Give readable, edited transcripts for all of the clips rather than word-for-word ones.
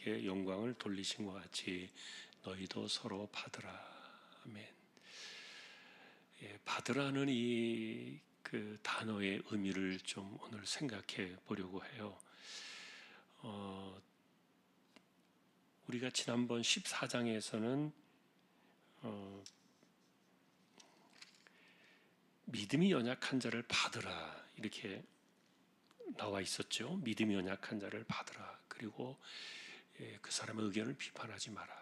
하나님께 영광을 돌리신 것 같이 너희도 서로 받으라. 아멘. 예, 받으라는 이 그 단어의 의미를 좀 오늘 생각해 보려고 해요. 우리가 지난번 14장에서는 믿음이 연약한 자를 받으라 이렇게 나와 있었죠. 믿음이 연약한 자를 받으라. 그리고 그 사람의 의견을 비판하지 마라.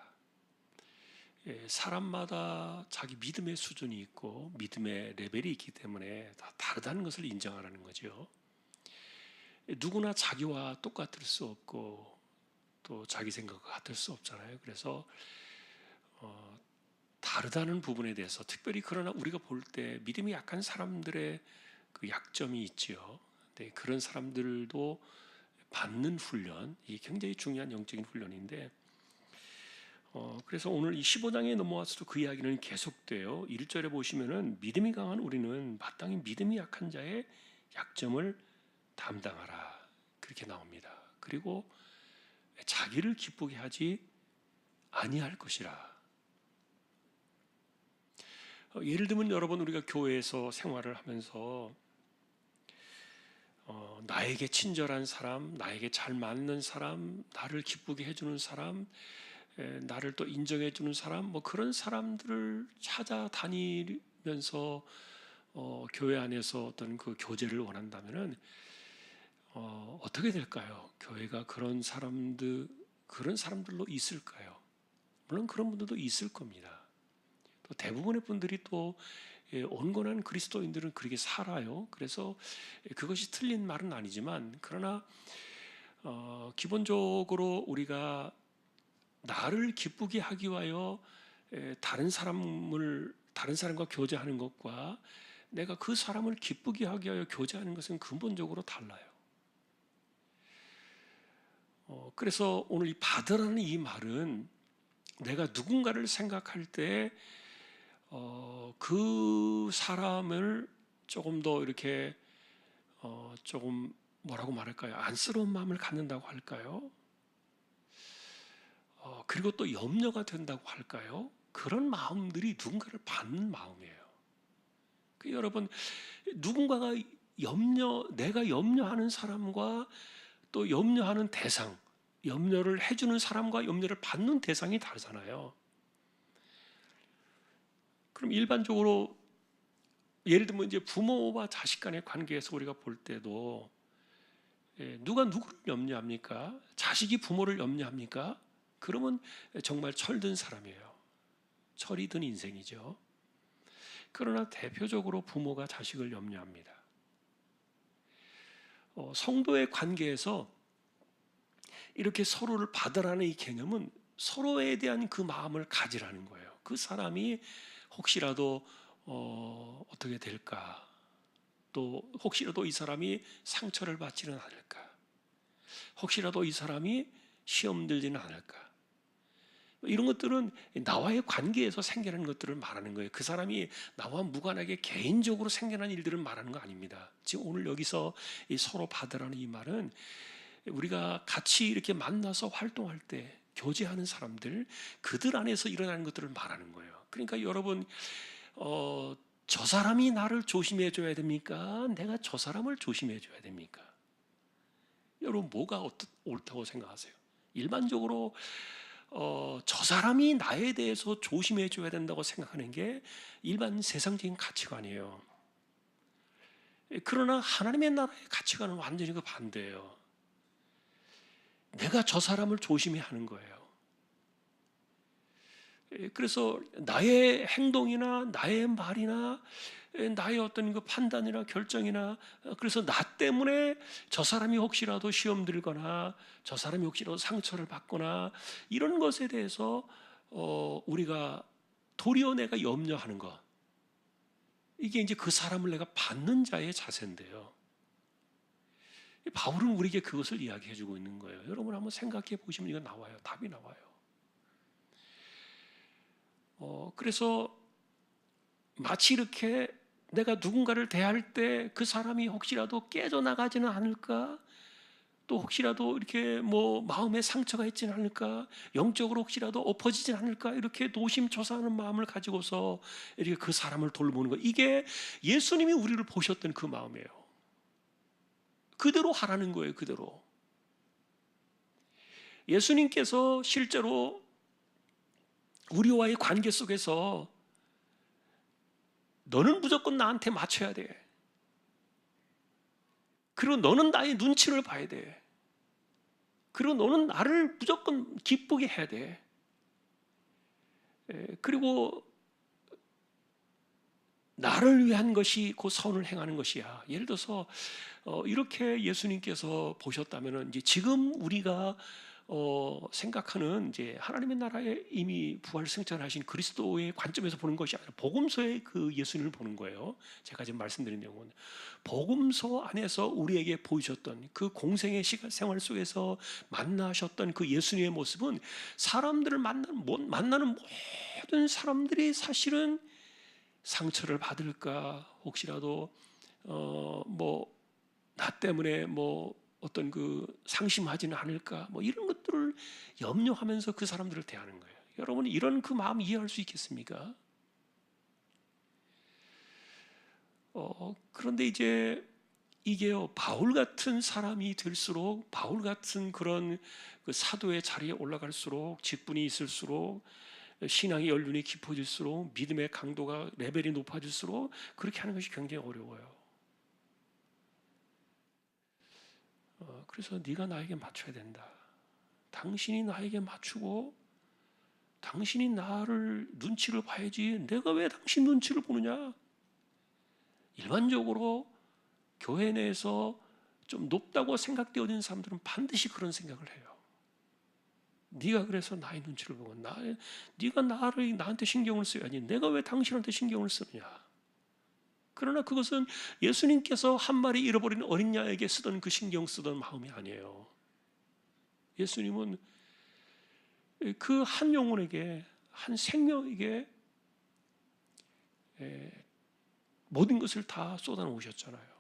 사람마다 자기 믿음의 수준이 있고 믿음의 레벨이 있기 때문에 다 다르다는 것을 인정하라는 거죠. 누구나 자기와 똑같을 수 없고 또 자기 생각과 같을 수 없잖아요. 그래서 다르다는 부분에 대해서 특별히 그러나 우리가 볼 때 믿음이 약한 사람들의 그 약점이 있지요. 네, 그런 사람들도 받는 훈련, 이 굉장히 중요한 영적인 훈련인데 그래서 오늘 이 15장에 넘어와서도 그 이야기는 계속돼요. 1절에 보시면은 믿음이 강한 우리는 마땅히 믿음이 약한 자의 약점을 담당하라 그렇게 나옵니다. 그리고 자기를 기쁘게 하지 아니할 것이라. 예를 들면 여러분 우리가 교회에서 생활을 하면서 나에게 친절한 사람, 나에게 잘 맞는 사람, 나를 기쁘게 해주는 사람, 나를 또 인정해 주는 사람, 뭐 그런 사람들을 찾아다니면서 교회 안에서 어떤 그 교제를 원한다면은 어떻게 될까요? 교회가 그런 사람들로 있을까요? 물론 그런 분들도 있을 겁니다. 또 대부분의 분들이 또 온건한 그리스도인들은 그렇게 살아요. 그래서 그것이 틀린 말은 아니지만 그러나 기본적으로 우리가 나를 기쁘게 하기 위하여 다른 사람과 교제하는 것과 내가 그 사람을 기쁘게 하기 위하여 교제하는 것은 근본적으로 달라요. 그래서 오늘 이 받으라는 이 말은 내가 누군가를 생각할 때 그 사람을 조금 더 이렇게 조금 뭐라고 말할까요? 안쓰러운 마음을 갖는다고 할까요? 그리고 또 염려가 된다고 할까요? 그런 마음들이 누군가를 받는 마음이에요. 여러분, 누군가가 내가 염려하는 사람과 또 염려하는 대상, 염려를 해주는 사람과 염려를 받는 대상이 다르잖아요. 그럼 일반적으로 예를 들면 이제 부모와 자식 간의 관계에서 우리가 볼 때도 누가 누구를 염려합니까? 자식이 부모를 염려합니까? 그러면 정말 철든 사람이에요. 철이 든 인생이죠. 그러나 대표적으로 부모가 자식을 염려합니다. 성도의 관계에서 이렇게 서로를 받으라는 이 개념은 서로에 대한 그 마음을 가지라는 거예요. 그 사람이 혹시라도 어떻게 될까? 또 혹시라도 이 사람이 상처를 받지는 않을까? 혹시라도 이 사람이 시험 들지는 않을까? 이런 것들은 나와의 관계에서 생겨나는 것들을 말하는 거예요. 그 사람이 나와 무관하게 개인적으로 생겨난 일들을 말하는 거 아닙니다. 지금 오늘 여기서 이 서로 받으라는 이 말은 우리가 같이 이렇게 만나서 활동할 때 교제하는 사람들, 그들 안에서 일어나는 것들을 말하는 거예요. 그러니까 여러분, 저 사람이 나를 조심해 줘야 됩니까? 내가 저 사람을 조심해 줘야 됩니까? 여러분, 뭐가 옳다고 생각하세요? 일반적으로 저 사람이 나에 대해서 조심해 줘야 된다고 생각하는 게 일반 세상적인 가치관이에요. 그러나 하나님의 나라의 가치관은 완전히 그 반대예요. 내가 저 사람을 조심해야 하는 거예요. 그래서 나의 행동이나 나의 말이나 나의 어떤 그 판단이나 결정이나 그래서 나 때문에 저 사람이 혹시라도 시험 들거나 저 사람이 혹시라도 상처를 받거나 이런 것에 대해서 우리가 도리어 내가 염려하는 것, 이게 이제 그 사람을 내가 받는 자의 자세인데요. 바울은 우리에게 그것을 이야기해 주고 있는 거예요. 여러분 한번 생각해 보시면 이거 나와요. 답이 나와요. 그래서 마치 이렇게 내가 누군가를 대할 때 그 사람이 혹시라도 깨져나가지는 않을까? 또 혹시라도 이렇게 뭐 마음에 상처가 있지는 않을까, 영적으로 혹시라도 엎어지진 않을까, 이렇게 노심초사하는 마음을 가지고서 이렇게 그 사람을 돌보는 거, 이게 예수님이 우리를 보셨던 그 마음이에요. 그대로 하라는 거예요. 그대로. 예수님께서 실제로 우리와의 관계 속에서 너는 무조건 나한테 맞춰야 돼. 그리고 너는 나의 눈치를 봐야 돼. 그리고 너는 나를 무조건 기쁘게 해야 돼. 그리고 나를 위한 것이 그 선을 행하는 것이야. 예를 들어서 이렇게 예수님께서 보셨다면은, 이제 지금 우리가 생각하는 이제 하나님의 나라에 이미 부활 승천하신 그리스도의 관점에서 보는 것이 아니라 복음서의 그 예수님을 보는 거예요. 제가 지금 말씀드린 내용은 복음서 안에서 우리에게 보이셨던 그 공생의 생활 속에서 만나셨던 그 예수님의 모습은, 사람들을 만나는 모든 사람들이 사실은 상처를 받을까, 혹시라도 뭐 나 때문에 뭐 어떤 그 상심하지는 않을까, 뭐 이런 것들을 염려하면서 그 사람들을 대하는 거예요. 여러분, 이런 그 마음 이해할 수 있겠습니까? 그런데 이제 이게요, 바울 같은 사람이 될수록, 바울 같은 그런 그 사도의 자리에 올라갈수록, 직분이 있을수록, 신앙의 연륜이 깊어질수록, 믿음의 강도가 레벨이 높아질수록 그렇게 하는 것이 굉장히 어려워요. 그래서 네가 나에게 맞춰야 된다. 당신이 나에게 맞추고 당신이 나를 눈치를 봐야지, 내가 왜 당신 눈치를 보느냐. 일반적으로 교회 내에서 좀 높다고 생각되어지는 사람들은 반드시 그런 생각을 해요. 네가 그래서 나의 눈치를 보고 네가 나한테 신경을 써야지, 내가 왜 당신한테 신경을 쓰느냐. 그러나 그것은 예수님께서 한 마리 잃어버린 어린 양에게 쓰던 그 신경 쓰던 마음이 아니에요. 예수님은 그 한 영혼에게, 한 생명에게 모든 것을 다 쏟아놓으셨잖아요.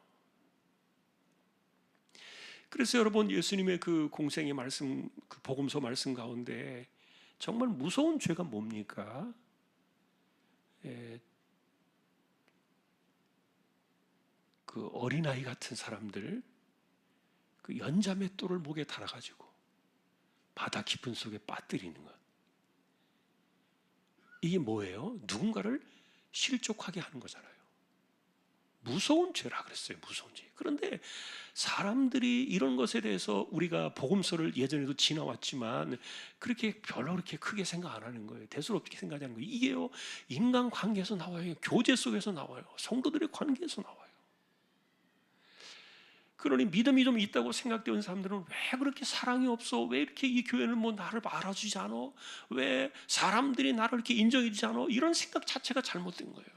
그래서 여러분, 예수님의 그 공생의 말씀, 그 복음서 말씀 가운데 정말 무서운 죄가 뭡니까? 그 어린아이 같은 사람들, 그 연자맷돌을 목에 달아가지고 바다 깊은 속에 빠뜨리는 것. 이게 뭐예요? 누군가를 실족하게 하는 거잖아요. 무서운 죄라 그랬어요. 무서운 죄. 그런데 사람들이 이런 것에 대해서, 우리가 복음서를 예전에도 지나왔지만 그렇게 별로 그렇게 크게 생각 안 하는 거예요. 대수롭게 생각하지 않는 거예요. 이게요, 인간 관계에서 나와요. 교제 속에서 나와요. 성도들의 관계에서 나와요. 그러니 믿음이 좀 있다고 생각되는 사람들은 왜 그렇게 사랑이 없어? 왜 이렇게 이 교회는 뭐 나를 알아주지 않아? 왜 사람들이 나를 이렇게 인정해주지 않아? 이런 생각 자체가 잘못된 거예요.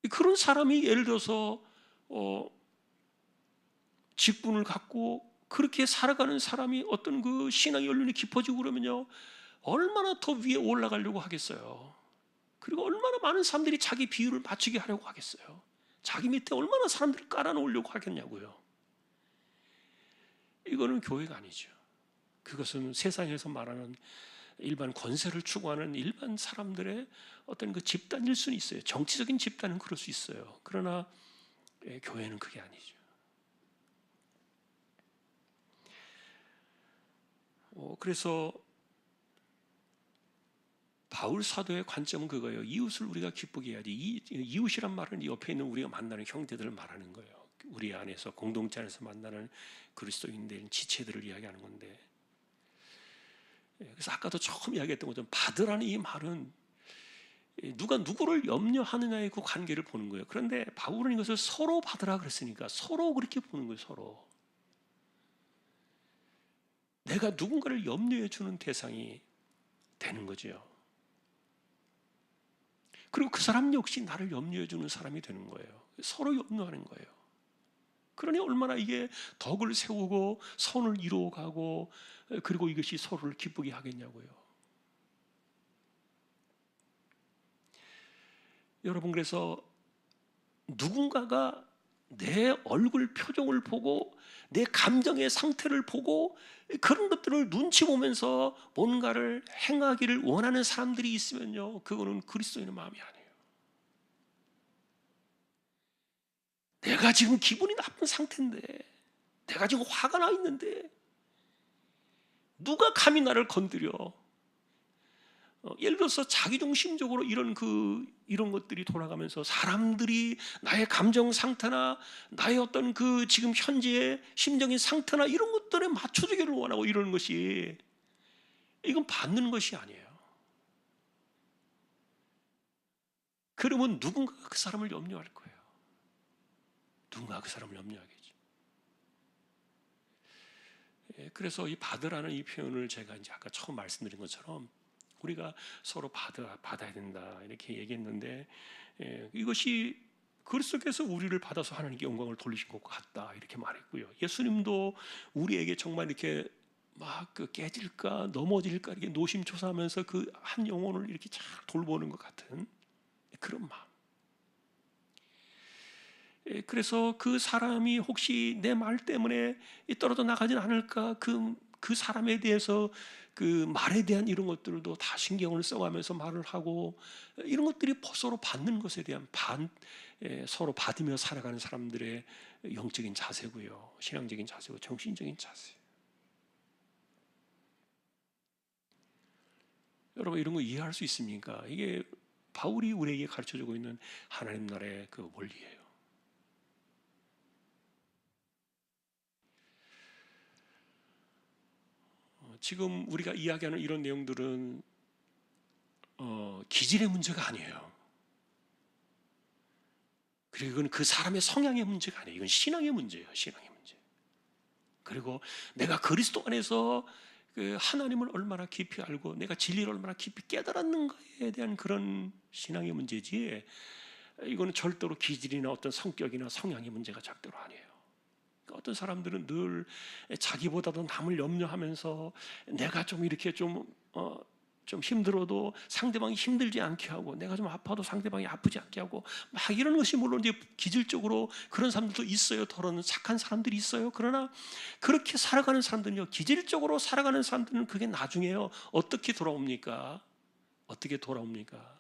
그런 사람이 예를 들어서 직분을 갖고 그렇게 살아가는 사람이 어떤 그 신앙의 연륜이 깊어지고 그러면요, 얼마나 더 위에 올라가려고 하겠어요. 그리고 얼마나 많은 사람들이 자기 비율을 맞추게 하려고 하겠어요. 자기 밑에 얼마나 사람들을 깔아놓으려고 하겠냐고요. 이거는 교회가 아니죠. 그것은 세상에서 말하는 일반 권세를 추구하는 일반 사람들의 어떤 그 집단일 수는 있어요. 정치적인 집단은 그럴 수 있어요. 그러나 교회는 그게 아니죠. 그래서 바울 사도의 관점은 그거예요. 이웃을 우리가 기쁘게 해야지. 이웃이란 말은 옆에 있는 우리가 만나는 형제들을 말하는 거예요. 우리 안에서, 공동체 안에서 만나는 그리스도인들, 지체들을 이야기하는 건데, 그래서 아까도 처음 이야기했던 것처럼 받으라는 이 말은 누가 누구를 염려하느냐의 그 관계를 보는 거예요. 그런데 바울은 이것을 서로 받으라 그랬으니까 서로 그렇게 보는 거예요. 서로. 내가 누군가를 염려해 주는 대상이 되는 거죠. 그리고 그 사람 역시 나를 염려해 주는 사람이 되는 거예요. 서로 염려하는 거예요. 그러니 얼마나 이게 덕을 세우고 선을 이루어가고, 그리고 이것이 서로를 기쁘게 하겠냐고요. 여러분, 그래서 누군가가 내 얼굴 표정을 보고 내 감정의 상태를 보고 그런 것들을 눈치 보면서 뭔가를 행하기를 원하는 사람들이 있으면요, 그거는 그리스도인의 마음이 아니에요. 내가 지금 기분이 나쁜 상태인데, 내가 지금 화가 나 있는데 누가 감히 나를 건드려? 예를 들어서 자기중심적으로 이런 것들이 돌아가면서 사람들이 나의 감정 상태나 나의 어떤 그 지금 현재의 심정의 상태나 이런 것들에 맞춰주기를 원하고 이러는 것이, 이건 받는 것이 아니에요. 그러면 누군가가 그 사람을 염려할 거예요. 누군가 그 사람을 염려하겠죠. 그래서 이 받으라는 이 표현을 제가 이제 아까 처음 말씀드린 것처럼 우리가 서로 받아야 된다 이렇게 얘기했는데, 이것이 그리스도께서 우리를 받아서 하나님께 영광을 돌리신 것 같다 이렇게 말했고요. 예수님도 우리에게 정말 이렇게 막 그 깨질까 넘어질까 이렇게 노심초사하면서 그 한 영혼을 이렇게 잘 돌보는 것 같은 그런 마음. 그래서 그 사람이 혹시 내 말 때문에 떨어져 나가진 않을까, 그 사람에 대해서 그 말에 대한 이런 것들도 다 신경을 써가면서 말을 하고, 이런 것들이 서로 받는 것에 대한 서로 받으며 살아가는 사람들의 영적인 자세고요, 신앙적인 자세고 정신적인 자세. 여러분 이런 거 이해할 수 있습니까? 이게 바울이 우리에게 가르쳐주고 있는 하나님 나라의 그 원리예요. 지금 우리가 이야기하는 이런 내용들은 기질의 문제가 아니에요. 그리고 이건 그 사람의 성향의 문제가 아니에요. 이건 신앙의 문제예요. 신앙의 문제. 그리고 내가 그리스도 안에서 그 하나님을 얼마나 깊이 알고 내가 진리를 얼마나 깊이 깨달았는가에 대한 그런 신앙의 문제지, 이거는 절대로 기질이나 어떤 성격이나 성향의 문제가 절대로 아니에요. 어떤 사람들은 늘 자기보다도 남을 염려하면서 내가 좀 이렇게 좀 힘들어도 상대방이 힘들지 않게 하고, 내가 좀 아파도 상대방이 아프지 않게 하고, 막 이런 것이 물론 이제 기질적으로 그런 사람들도 있어요. 더러는 착한 사람들이 있어요. 그러나 그렇게 살아가는 사람들은요, 기질적으로 살아가는 사람들은 그게 나중에요, 어떻게 돌아옵니까? 어떻게 돌아옵니까?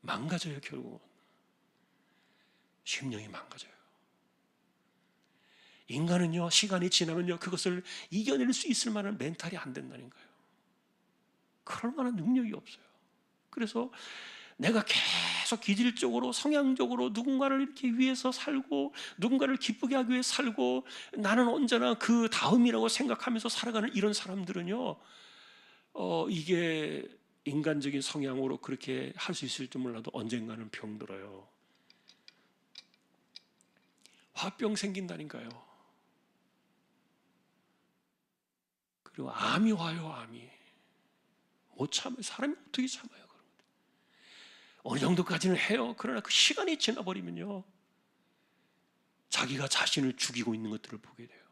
망가져요. 결국은 심령이 망가져요. 인간은요, 시간이 지나면요, 그것을 이겨낼 수 있을 만한 멘탈이 안 된다는 거예요. 그럴 만한 능력이 없어요. 그래서 내가 계속 기질적으로 성향적으로 누군가를 이렇게 위해서 살고 누군가를 기쁘게 하기 위해 살고 나는 언제나 그 다음이라고 생각하면서 살아가는 이런 사람들은요, 이게 인간적인 성향으로 그렇게 할 수 있을지 몰라도 언젠가는 병들어요. 화병 생긴다니까요. 그리고 암이 와요. 암이 못 참아요. 사람이 어떻게 참아요? 어느 정도까지는 해요. 그러나 그 시간이 지나버리면요, 자기가 자신을 죽이고 있는 것들을 보게 돼요.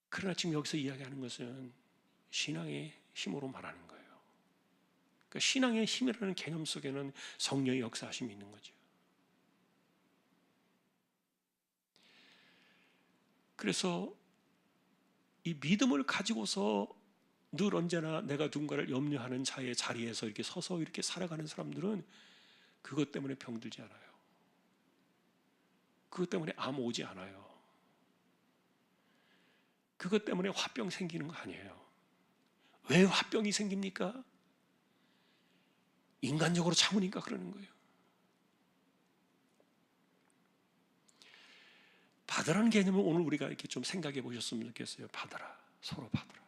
그러나 지금 여기서 이야기하는 것은 신앙의 힘으로 말하는 거예요. 그러니까 신앙의 힘이라는 개념 속에는 성령의 역사하심이 있는 거죠. 그래서 이 믿음을 가지고서 늘 언제나 내가 누군가를 염려하는 자의 자리에서 이렇게 서서 이렇게 살아가는 사람들은 그것 때문에 병들지 않아요. 그것 때문에 암 오지 않아요. 그것 때문에 화병 생기는 거 아니에요. 왜 화병이 생깁니까? 인간적으로 참으니까 그러는 거예요. 받으라는 개념을 오늘 우리가 이렇게 좀 생각해 보셨으면 좋겠어요. 받아라. 서로 받아라.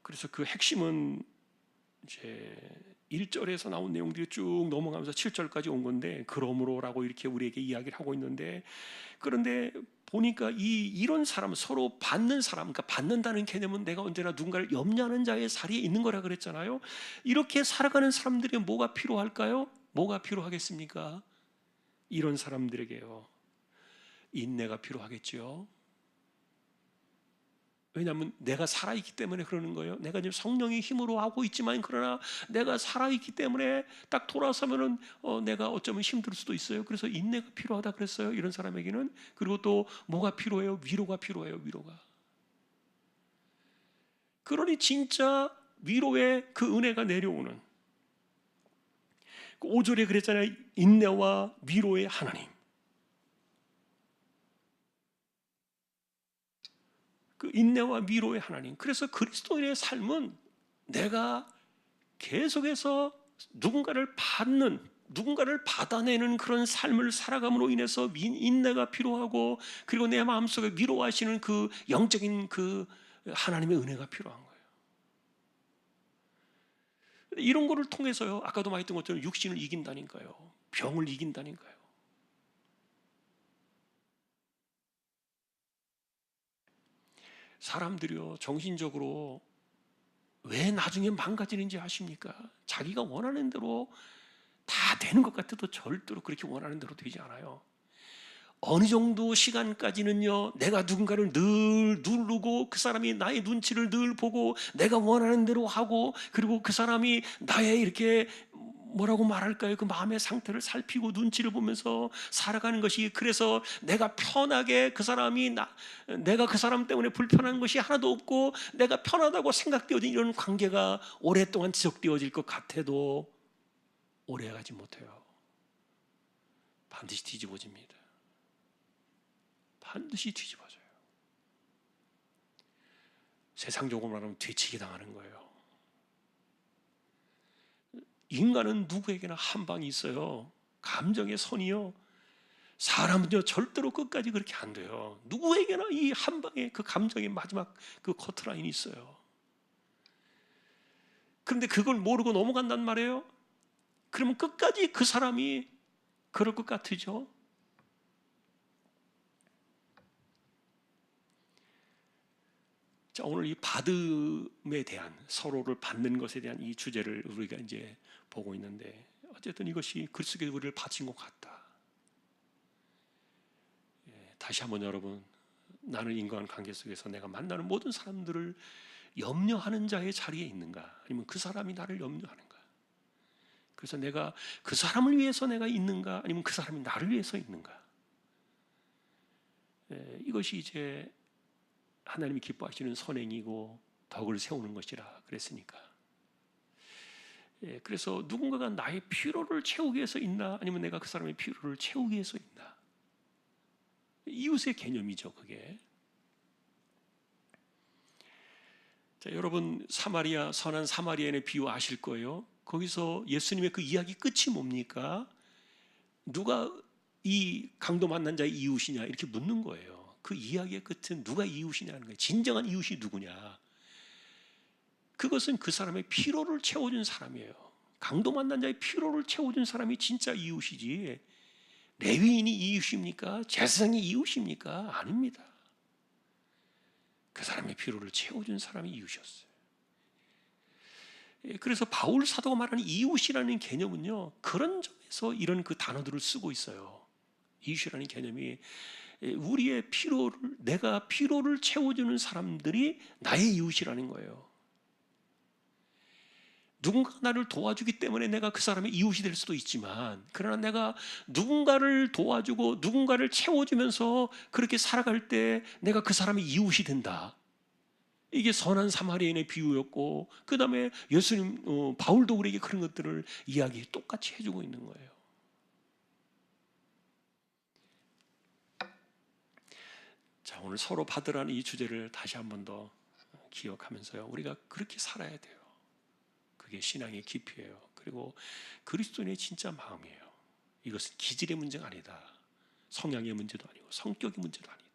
그래서 그 핵심은 이제 1절에서 나온 내용들이 쭉 넘어가면서 7절까지 온 건데, 그러므로라고 이렇게 우리에게 이야기를 하고 있는데, 그런데 보니까 이런 사람, 서로 받는 사람, 그러니까 받는다는 개념은 내가 언제나 누군가를 염려하는 자의 자리에 있는 거라 그랬잖아요. 이렇게 살아가는 사람들이 뭐가 필요할까요? 뭐가 필요하겠습니까? 이런 사람들에게요, 인내가 필요하겠죠. 왜냐하면 내가 살아있기 때문에 그러는 거예요. 내가 지금 성령의 힘으로 하고 있지만 그러나 내가 살아있기 때문에 딱 돌아서면은 내가 어쩌면 힘들 수도 있어요. 그래서 인내가 필요하다 그랬어요. 이런 사람에게는. 그리고 또 뭐가 필요해요? 위로가 필요해요. 위로가. 그러니 진짜 위로의 그 은혜가 내려오는 5절에 그랬잖아요. 인내와 위로의 하나님. 그 인내와 위로의 하나님. 그래서 그리스도인의 삶은 내가 계속해서 누군가를 받아내는 그런 삶을 살아감으로 인해서 인내가 필요하고, 그리고 내 마음속에 위로하시는 그 영적인 그 하나님의 은혜가 필요한 거예요. 이런 거를 통해서요, 아까도 말했던 것처럼 육신을 이긴다니까요. 병을 이긴다니까요. 사람들이요, 정신적으로 왜 나중에 망가지는지 아십니까? 자기가 원하는 대로 다 되는 것 같아도 절대로 그렇게 원하는 대로 되지 않아요. 어느 정도 시간까지는요, 내가 누군가를 늘 누르고 그 사람이 나의 눈치를 늘 보고 내가 원하는 대로 하고, 그리고 그 사람이 나의 이렇게 뭐라고 말할까요? 그 마음의 상태를 살피고 눈치를 보면서 살아가는 것이, 그래서 내가 편하게 내가 그 사람 때문에 불편한 것이 하나도 없고 내가 편하다고 생각되어진 이런 관계가 오랫동안 지속되어질 것 같아도 오래가지 못해요. 반드시 뒤집어집니다. 반드시 뒤집어져요. 세상적으로 말하면 뒤치기 당하는 거예요. 인간은 누구에게나 한 방이 있어요. 감정의 선이요, 사람은요 절대로 끝까지 그렇게 안 돼요. 누구에게나 이 한 방에 그 감정의 마지막 그 커트라인이 있어요. 그런데 그걸 모르고 넘어간단 말이에요. 그러면 끝까지 그 사람이 그럴 것 같으죠. 자, 오늘 이 받음에 대한, 서로를 받는 것에 대한 이 주제를 우리가 이제 보고 있는데, 어쨌든 이것이 그리스도의 우리를 바친 것 같다. 다시 한번 여러분, 나는 인간관계 속에서 내가 만나는 모든 사람들을 염려하는 자의 자리에 있는가, 아니면 그 사람이 나를 염려하는가? 그래서 내가 그 사람을 위해서 내가 있는가, 아니면 그 사람이 나를 위해서 있는가? 이것이 이제 하나님이 기뻐하시는 선행이고 덕을 세우는 것이라 그랬으니까. 그래서 누군가가 나의 필요를 채우기 위해서 있나, 아니면 내가 그 사람의 필요를 채우기 위해서 있나? 이웃의 개념이죠, 그게. 자, 여러분, 선한 사마리아인의 비유 아실 거예요. 거기서 예수님의 그 이야기 끝이 뭡니까? 누가 이 강도 만난 자의 이웃이냐 이렇게 묻는 거예요. 그 이야기의 끝은 누가 이웃이냐는 거예요. 진정한 이웃이 누구냐? 그것은 그 사람의 피로를 채워준 사람이에요. 강도 만난 자의 피로를 채워준 사람이 진짜 이웃이지, 레위인이 이웃입니까? 제사장이 이웃입니까? 아닙니다. 그 사람의 피로를 채워준 사람이 이웃이었어요. 그래서 바울 사도가 말하는 이웃이라는 개념은요, 그런 점에서 이런 그 단어들을 쓰고 있어요. 이웃이라는 개념이 우리의 내가 피로를 채워주는 사람들이 나의 이웃이라는 거예요. 누군가 나를 도와주기 때문에 내가 그 사람의 이웃이 될 수도 있지만, 그러나 내가 누군가를 도와주고 누군가를 채워주면서 그렇게 살아갈 때 내가 그 사람의 이웃이 된다. 이게 선한 사마리아인의 비유였고, 그 다음에 바울도 우리에게 그런 것들을 이야기 똑같이 해주고 있는 거예요. 자, 오늘 서로 받으라는 이 주제를 다시 한 번 더 기억하면서요, 우리가 그렇게 살아야 돼요. 그게 신앙의 깊이에요. 그리고 그리스도인의 진짜 마음이에요. 이것은 기질의 문제가 아니다. 성향의 문제도 아니고 성격의 문제도 아니다.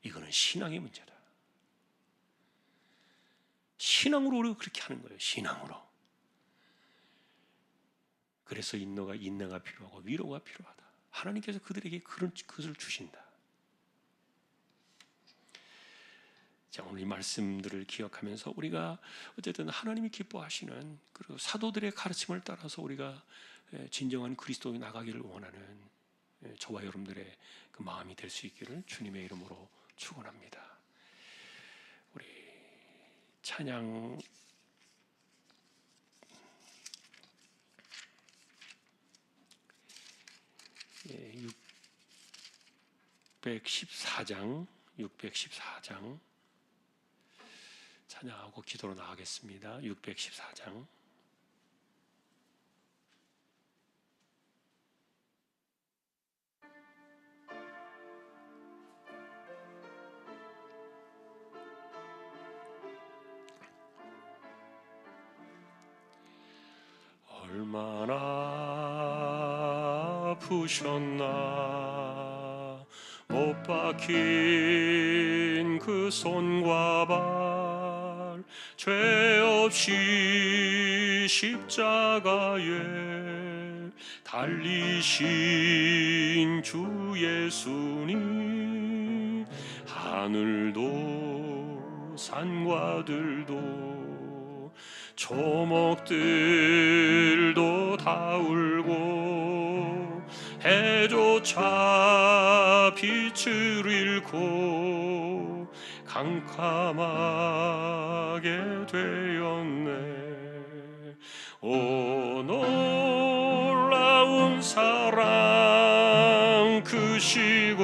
이거는 신앙의 문제다. 신앙으로 우리가 그렇게 하는 거예요. 신앙으로. 그래서 인내가 필요하고 위로가 필요하다. 하나님께서 그들에게 그것을 주신다. 자, 오늘 이 말씀들을 기억하면서 우리가 어쨌든 하나님이 기뻐하시는, 그리고 사도들의 가르침을 따라서 우리가 진정한 그리스도에 나가기를 원하는 저와 여러분들의 그 마음이 될 수 있기를 주님의 이름으로 축원합니다. 찬양 614장 찬양하고 기도로 나가겠습니다. 614장 얼마나 아프셨나 못 박힌 그 손과 발 죄 없이 십자가에 달리신 주 예수님 하늘도 산과 들도 초목들도 다 울고 해조차 빛을 잃고 캄캄하게 되었네. 오 놀라운 사랑 크시고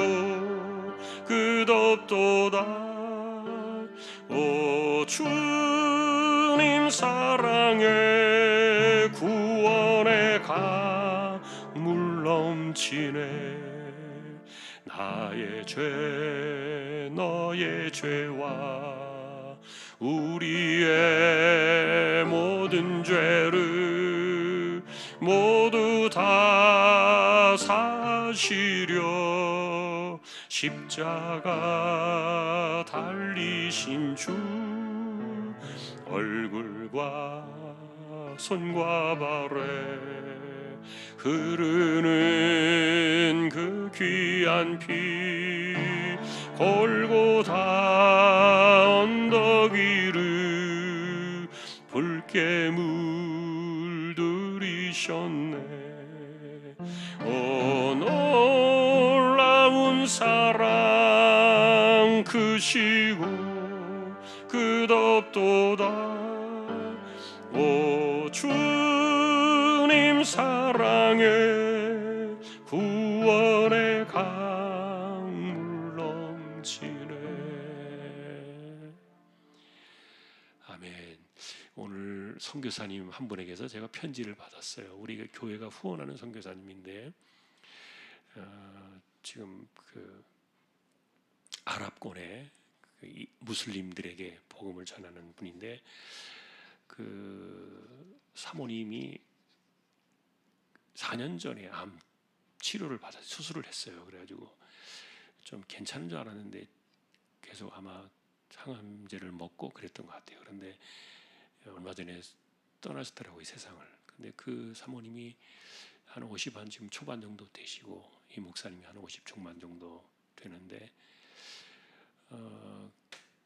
끝없도다. 오 주님 사랑에 구원의 강물 넘치네. 나의 죄 너의 죄와 우리의 모든 죄를 모두 다 사시려 십자가 달리신 주 얼굴과 손과 발에 흐르는 그 귀한 피 골고다 언덕 위를 붉게 물들이셨네. 오 놀라운 사랑 크시고 끝없도다. 오 주님 사랑에 구원의 강물 넘치네. 아멘. 오늘 선교사님 한 분에게서 제가 편지를 받았어요. 우리 교회가 후원하는 선교사님인데 지금 그 아랍권의 그 무슬림들에게 복음을 전하는 분인데 그 사모님이 4년 전에 암 치료를 받아 수술을 했어요. 그래가지고 좀 괜찮은 줄 알았는데 계속 아마 항암제를 먹고 그랬던 것 같아요. 그런데 얼마 전에 떠나셨더라고요, 이 세상을. 근데 그 사모님이 한 50한 지금 초반 정도 되시고 이 목사님이 한 50 중반 정도 되는데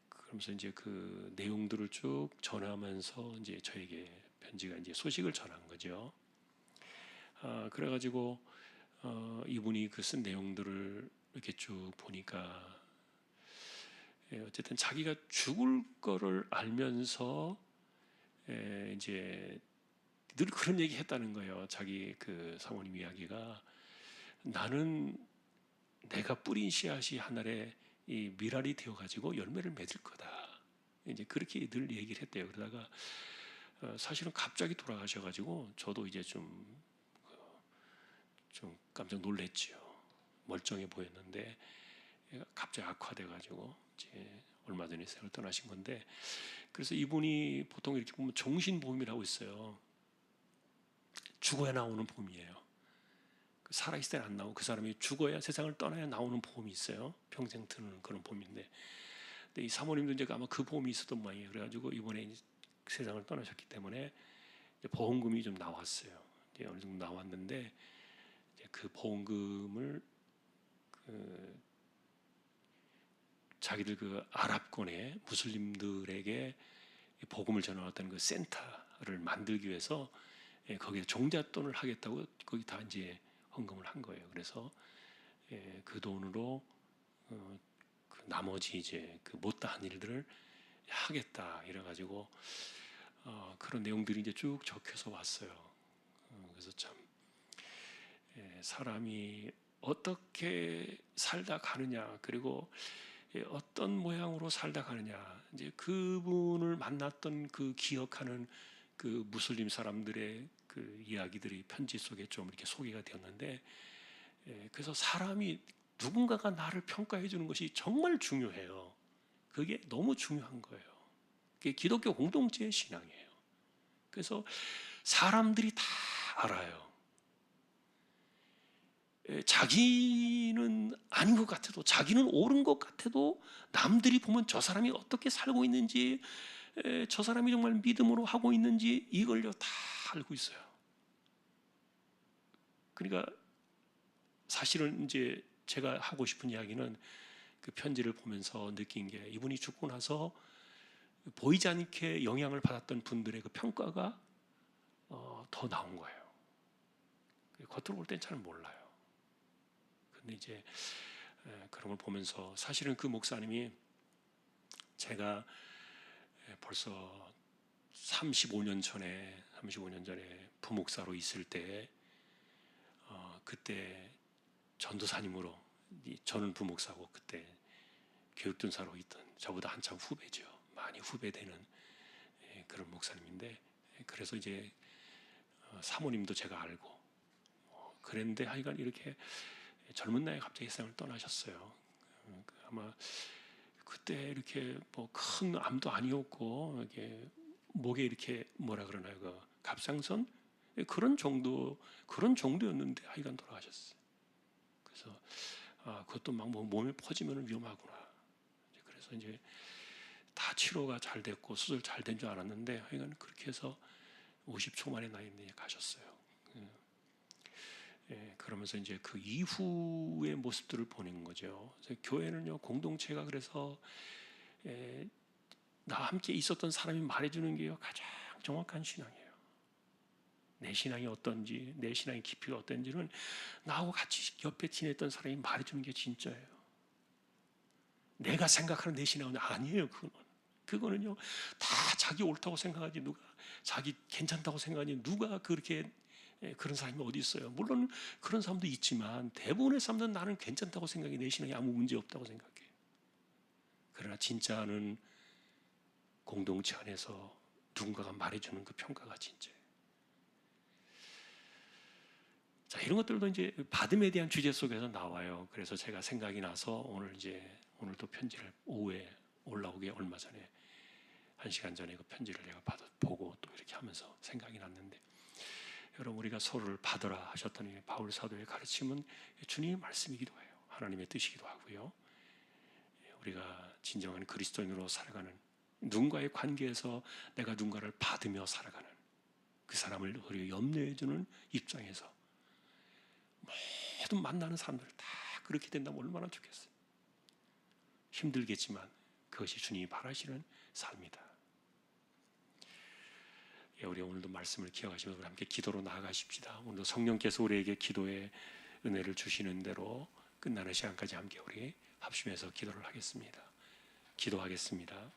그러면서 이제 그 내용들을 쭉 전하면서 이제 저에게 편지가 이제 소식을 전한 거죠. 그래가지고 이분이 그 쓴 내용들을 이렇게 쭉 보니까 어쨌든 자기가 죽을 거를 알면서 이제 늘 그런 얘기 했다는 거예요. 자기 그 사모님 이야기가 나는 내가 뿌린 씨앗이 하늘에 이 밀알이 되어가지고 열매를 맺을 거다. 이제 그렇게 늘 얘기를 했대요. 그러다가 사실은 갑자기 돌아가셔가지고 저도 이제 좀 깜짝 놀랐지요. 멀쩡해 보였는데 갑자기 악화돼가지고 이제 얼마 전에 세상을 떠나신 건데 그래서 이분이 보통 이렇게 보면 종신보험이라고 있어요. 죽어야 나오는 보험이에요. 살아있을 때는 안 나오고 그 사람이 죽어야 세상을 떠나야 나오는 보험이 있어요. 평생 드는 그런 보험인데 근데 이 사모님도 이제 아마 그 보험이 있었던 모양이에요. 그래가지고 이번에 세상을 떠나셨기 때문에 보험금이 좀 나왔어요. 이제 어느 정도 나왔는데 이제 그 보험금을 자기들 그 아랍권의 무슬림들에게 복음을 전하았다는 그 센터를 만들기 위해서 거기에 종잣돈을 하겠다고 거기 다 이제 헌금을 한 거예요. 그래서 그 돈으로 그 나머지 이제 그 못다한 일들을 하겠다 이래가지고 그런 내용들이 이제 쭉 적혀서 왔어요. 그래서 참 사람이 어떻게 살다 가느냐, 그리고 어떤 모양으로 살다 가느냐, 이제 그분을 만났던 그 기억하는 그 무슬림 사람들의 그 이야기들이 편지 속에 좀 이렇게 소개가 되었는데, 그래서 사람이 누군가가 나를 평가해 주는 것이 정말 중요해요. 그게 너무 중요한 거예요. 그게 기독교 공동체의 신앙이에요. 그래서 사람들이 다 알아요. 자기는 아닌 것 같아도, 자기는 옳은 것 같아도 남들이 보면 저 사람이 어떻게 살고 있는지, 저 사람이 정말 믿음으로 하고 있는지 이걸요 다 알고 있어요. 그러니까 사실은 이제 제가 하고 싶은 이야기는 그 편지를 보면서 느낀 게, 이분이 죽고 나서 보이지 않게 영향을 받았던 분들의 그 평가가 더 나온 거예요. 겉으로 볼 땐 잘 몰라요. 근데 이제 그런 걸 보면서, 사실은 그 목사님이 제가 벌써 35년 전에 부목사로 있을 때, 그때 전도사님으로, 저는 부목사고 그때 교육전사로 있던 저보다 한참 후배죠. 많이 후배되는 그런 목사님인데, 그래서 이제 사모님도 제가 알고 그랬는데, 하여간 이렇게 젊은 나이에 갑자기 세상을 떠나셨어요. 아마 그때 이렇게 뭐 큰 암도 아니었고, 이게 목에 이렇게 뭐라 그러나요, 그 갑상선 그런 정도였는데 하여간 돌아가셨어요. 그래서 그것도 막 몸에 퍼지면 위험하구나. 그래서 이제 다 치료가 잘 됐고 수술 잘 된 줄 알았는데, 하여간 그렇게 해서 50초 만에 나이에 가셨어요. 그러면서 이제 그 이후의 모습들을 보는 거죠. 그래서 교회는요, 공동체가, 그래서 나와 함께 있었던 사람이 말해주는 게요, 가장 정확한 신앙이에요. 내 신앙이 어떤지, 내 신앙의 깊이가 어떤지는 나하고 같이 옆에 지냈던 사람이 말해주는 게 진짜예요. 내가 생각하는 내 신앙은 아니에요. 그거는요, 다 자기 옳다고 생각하지, 누가 자기 괜찮다고 생각하니, 누가 그렇게 그런 사람이 어디 있어요. 물론 그런 사람도 있지만 대부분의 사람들은 나는 괜찮다고 생각해, 내 신앙이 아무 문제 없다고 생각해. 그러나 진짜는 공동체 안에서 누군가가 말해주는 그 평가가 진짜예요. 자, 이런 것들도 이제 받음에 대한 주제 속에서 나와요. 그래서 제가 생각이 나서 오늘도 편지를 오후에 올라오기 얼마 전에 1시간 전에 그 편지를 내가 보고 또 이렇게 하면서 생각이 났는데, 여러분, 우리가 서로를 받으라 하셨더니 바울 사도의 가르침은 주님의 말씀이기도 해요. 하나님의 뜻이기도 하고요. 우리가 진정한 그리스도인으로 살아가는, 누군가의 관계에서 내가 누군가를 받으며 살아가는, 그 사람을 우리가 염려해 주는 입장에서 모든 만나는 사람들 다 그렇게 된다면 얼마나 좋겠어요. 힘들겠지만 그것이 주님이 바라시는 삶이다. 우리 오늘도 말씀을 기억하시면서 우리 함께 기도로 나아가십시다. 오늘도 성령께서 우리에게 기도의 은혜를 주시는 대로 끝나는 시간까지 함께 우리 합심해서 기도를 하겠습니다. 기도하겠습니다.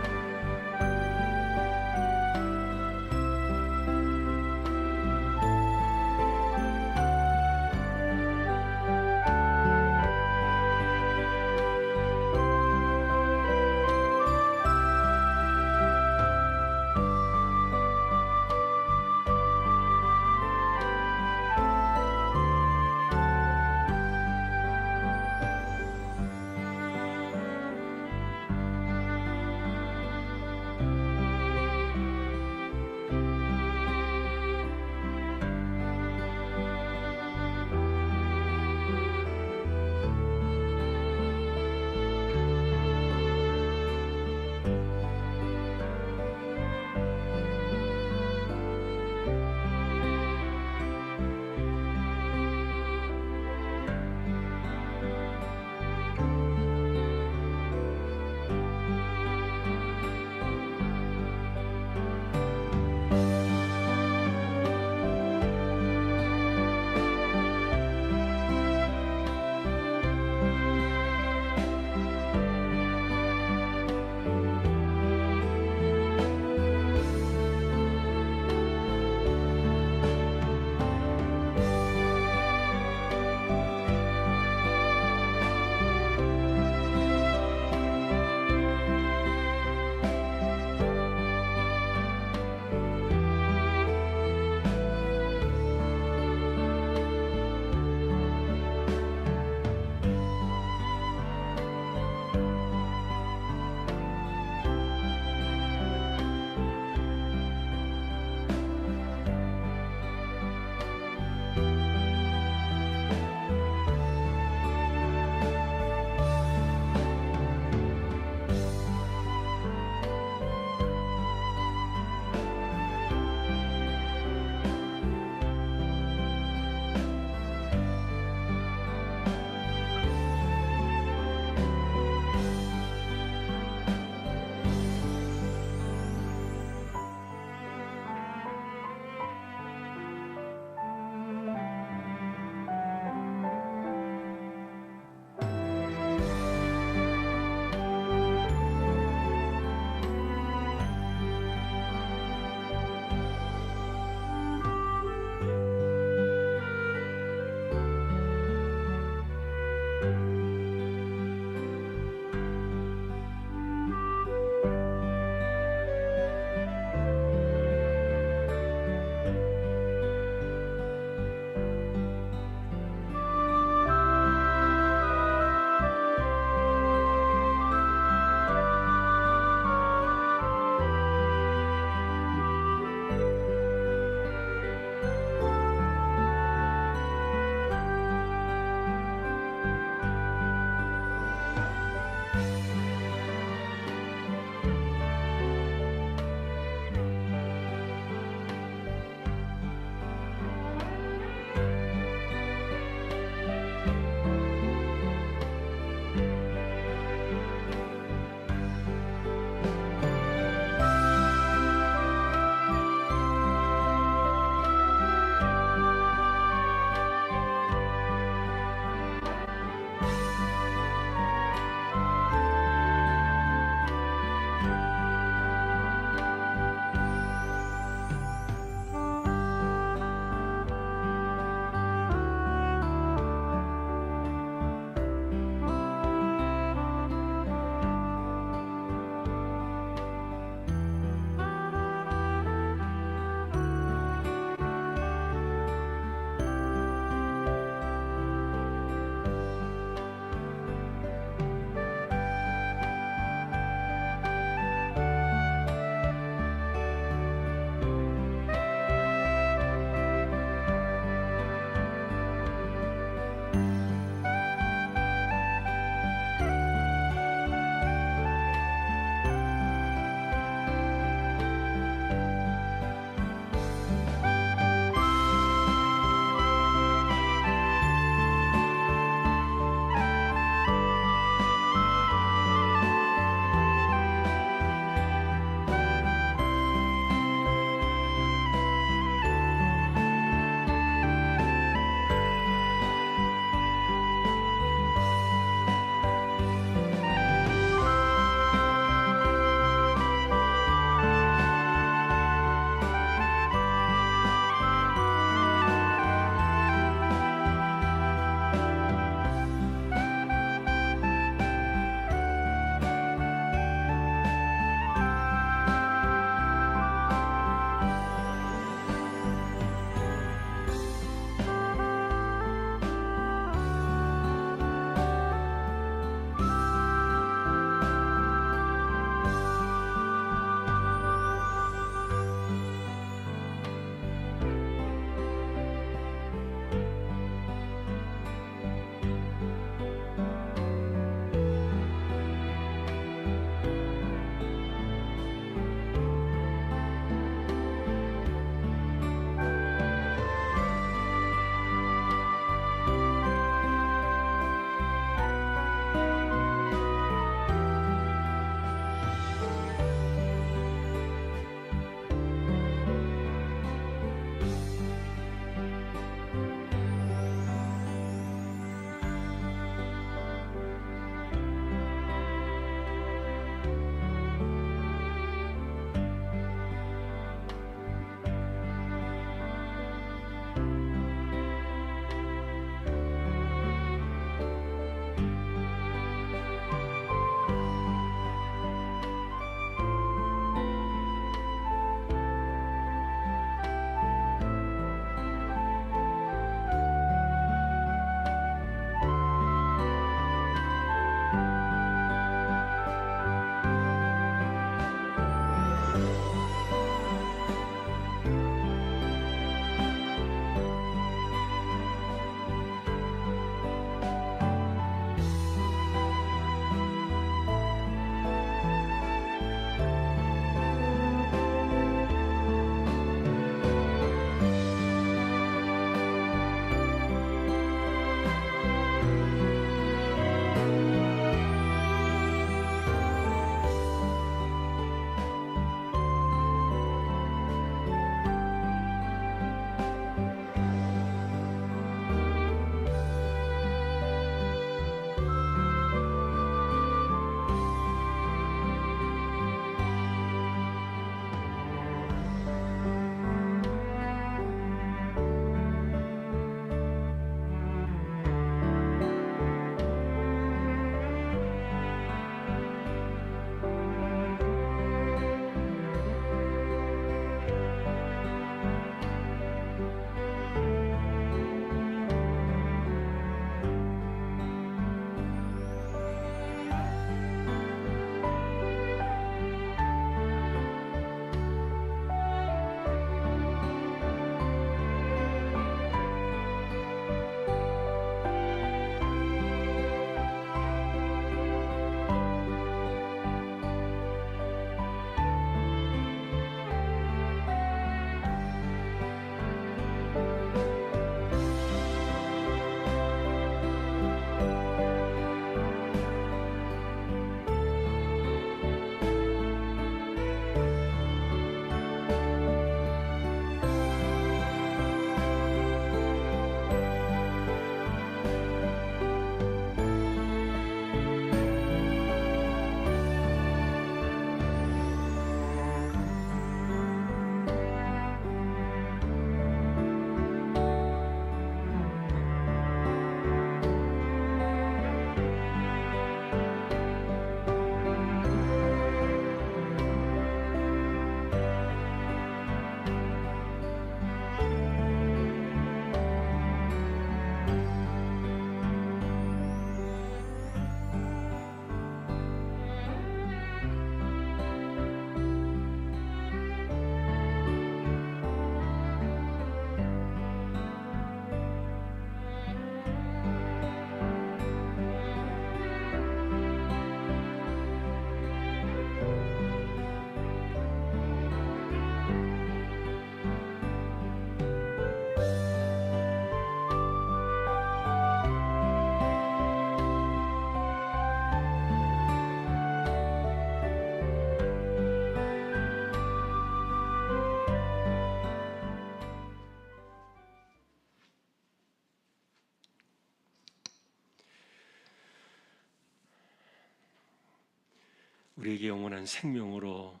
우리에게 영원한 생명으로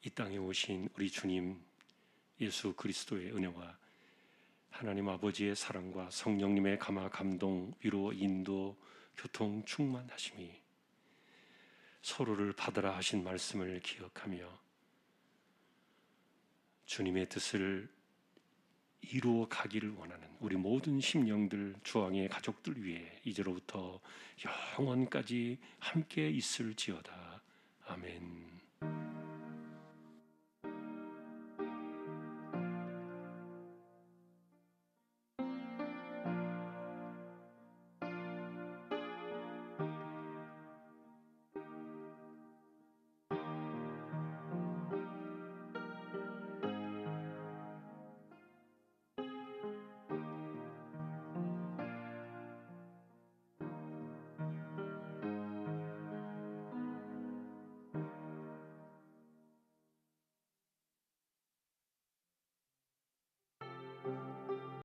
이 땅에 오신 우리 주님 예수 그리스도의 은혜와 하나님 아버지의 사랑과 성령님의 감화 감동 위로 인도 교통 충만하심이 서로를 받으라 하신 말씀을 기억하며 주님의 뜻을 이루어 가기를 원하는 우리 모든 심령들, 주왕의 가족들 위해 이제로부터 영원까지 함께 있을지어다. 아멘.